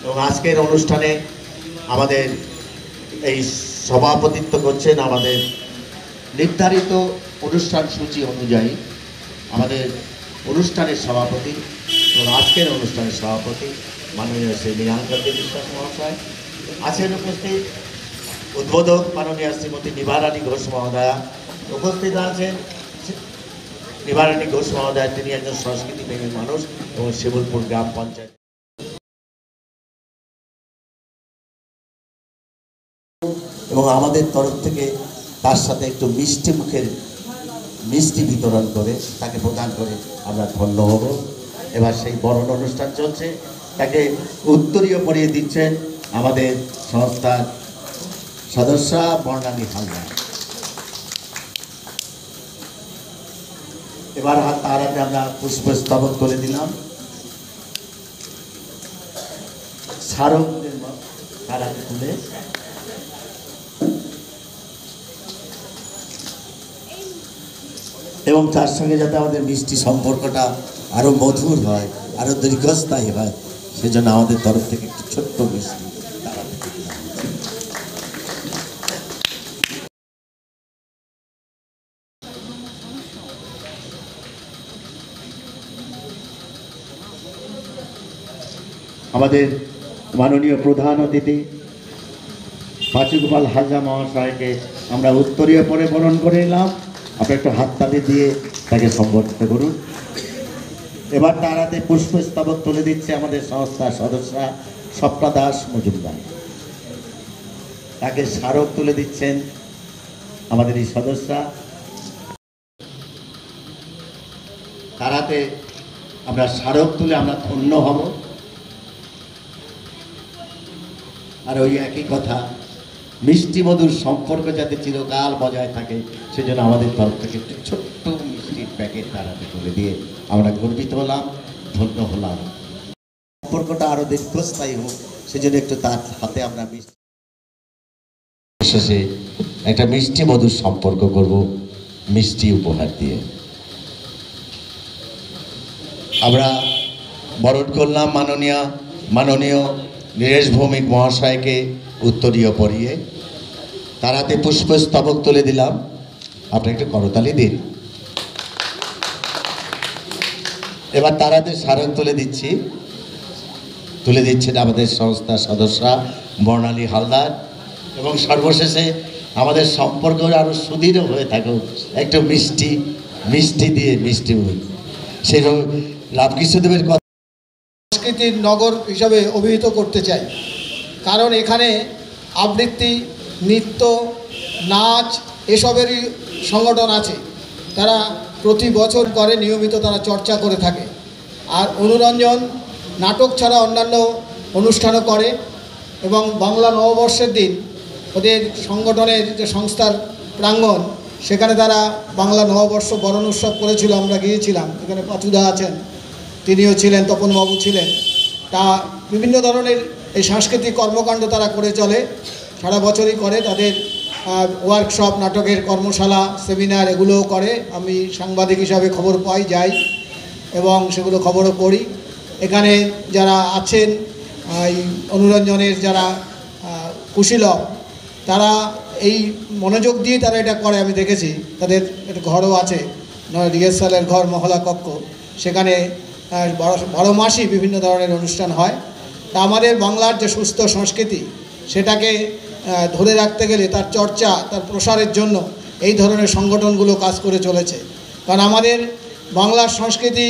এবং আজকের অনুষ্ঠানে আমাদের এই সভাপতিত্ব করছেন আমাদের নির্ধারিত অনুষ্ঠান সূচি অনুযায়ী আমাদের অনুষ্ঠানের সভাপতি এবং আজকের অনুষ্ঠানের সভাপতি মাননীয় শ্রী মৃণালকান্তি বিশ্বাস মহাশয় আছেন উপস্থিত। উদ্বোধক মাননীয় শ্রীমতী নিবারানী ঘোষ মহোদয়া উপস্থিত আছেন। নিবারানী ঘোষ মহোদয়া তিনি একজন সংস্কৃতিপ্রেমী মানুষ এবং শিবলপুর গ্রাম পঞ্চায়েত এবং আমাদের তরফ থেকে তার সাথে একটু মিষ্টি মুখের মিষ্টি বিতরণ করে তাকে প্রদান করে আমরা ধন্য হব। এবার সেই বরণ অনুষ্ঠান চলছে, তাকে উত্তরীয় পরিয়ে দিচ্ছেন আমাদের সংস্থার সদস্য বর্ণালী হালদার। এবার তার আগে আমরা পুষ্পস্তবক তুলে দিলাম। স্মারক তার আগে তুলে এবং তার সঙ্গে যাতে আমাদের মিষ্টি সম্পর্কটা আরো মধুর হয়, আরো দীর্ঘস্থায়ী হয়, সেজন্য আমাদের তরফ থেকে একটু ছোট্ট মিষ্টি আমাদের মাননীয় প্রধান অতিথি পাচুগোপাল হালদার মহাশয়কে আমরা উত্তরীয় পরে বরণ করে নিলাম। আপনি একটু হাততালি দিয়ে তাকে সম্বর্ধিত করুন। এবার তার হাতে পুষ্পস্তবক তুলে দিচ্ছে আমাদের সংস্থার সদস্য স্বপ্না দাস মজুমদার। তাকে স্মারক তুলে দিচ্ছেন আমাদের এই সদস্য। তার হাতে আমরা স্মারক তুলে আমরা ধন্য হব। আর ওই একই কথা, মিষ্টি মধুর সম্পর্ক যাতে চিরকাল বজায় থাকে সেজন্য আমাদের তরফ থেকে একটি ছোট্ট মিষ্টির প্যাকেট তার হাতে তুলে দিয়ে আমরা গর্বিত হলাম, ধন্য হলাম। সম্পর্কটা আরো দীর্ঘস্থায়ী হোক সেজন্য একটু তার হাতে আমরা শেষে একটা মিষ্টি মধুর সম্পর্ক করব মিষ্টি উপহার দিয়ে। আমরা বরণ করলাম মাননীয় নীরেশ ভৌমিক মহাশয়কে উত্তরীয় পরিয়ে তার হাতে পুষ্পস্তবক তুলে দিলাম। আপনি একটু করতালি দিন। এবার তার হাতে স্মারক তুলে দিচ্ছেন আমাদের সংস্থার সদস্য বর্ণালী হালদার। এবং সর্বশেষে আমাদের সম্পর্ক আরো সুদৃঢ় হয়ে থাকুক একটু মিষ্টি দিয়ে মিষ্টি সেই রামকৃষ্ণদেবের কথা সংস্কৃতির নগর হিসাবে অভিহিত করতে চাই। কারণ এখানে আবৃত্তি, নৃত্য, নাচ এসবেরই সংগঠন আছে। তারা প্রতি বছর করে নিয়মিত তারা চর্চা করে থাকে। আর অনুরঞ্জন নাটক ছাড়া অন্যান্য অনুষ্ঠানও করে। এবং বাংলা নববর্ষের দিন ওদের সংগঠনের যে সংস্থার প্রাঙ্গণ সেখানে তারা বাংলা নববর্ষ বরণ উৎসব করেছিল। আমরা গিয়েছিলাম, এখানে পাচুদা আছেন, তিনিও ছিলেন, তপনবাবু ছিলেন। তা বিভিন্ন ধরনের এই সাংস্কৃতিক কর্মকাণ্ড তারা করে চলে, সারা বছরই করে। তাদের ওয়ার্কশপ, নাটকের কর্মশালা, সেমিনার এগুলোও করে। আমি সাংবাদিক হিসাবে খবর পাই, যাই এবং সেগুলো খবরও করি। এখানে যারা আছেন এই অনুরঞ্জনের যারা কুশীলব, তারা এই মনোযোগ দিয়ে তারা এটা করে। আমি দেখেছি তাদের একটা ঘরও আছে, রিহার্সালের ঘর, মহলা কক্ষ, সেখানে 12 মাসই বিভিন্ন ধরনের অনুষ্ঠান হয়। তা আমাদের বাংলার যে সুস্থ সংস্কৃতি সেটাকে ধরে রাখতে গেলে তার চর্চা, তার প্রসারের জন্য এই ধরনের সংগঠনগুলো কাজ করে চলেছে। কারণ আমাদের বাংলার সংস্কৃতি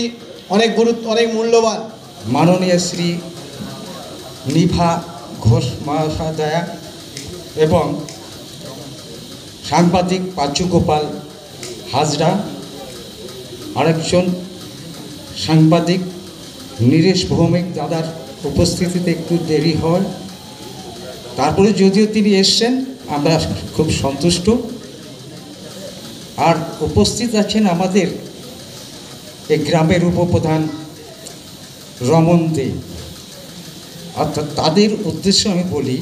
অনেক মূল্যবান। মাননীয় শ্রী নিভা ঘোষ মহাশয়া এবং সাংবাদিক পাচুগোপাল হাজরা, আরেকজন সাংবাদিক নীরেশ ভৌমিক দাদার উপস্থিতিতে একটু দেরি হয়, তারপরে যদিও তিনি এসছেন আমরা খুব সন্তুষ্ট। আর উপস্থিত আছেন আমাদের এই গ্রামের উপপ্রধান রমন দে। অর্থাৎ তাদের উদ্দেশ্যে আমি বলি,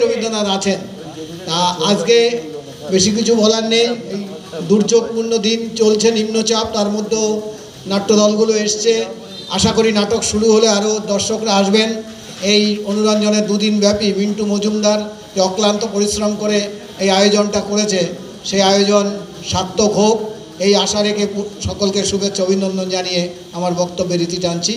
রবীন্দ্রনাথ আছেন, তা আজকে বেশি কিছু বলার নেই। এই দুর্যোগপূর্ণ দিন চলছে, নিম্নচাপ, তার মধ্যেও নাট্যদলগুলো এসছে। আশা করি নাটক শুরু হলে আরও দর্শকরা আসবেন। এই অনুরঞ্জনের দুদিন ব্যাপী মিন্টু মজুমদার যে অক্লান্ত পরিশ্রম করে এই আয়োজনটা করেছে, সেই আয়োজন সার্থক হোক এই আশা রেখে সকলকে শুভেচ্ছা অভিনন্দন জানিয়ে আমার বক্তব্যের রীতি টানছি।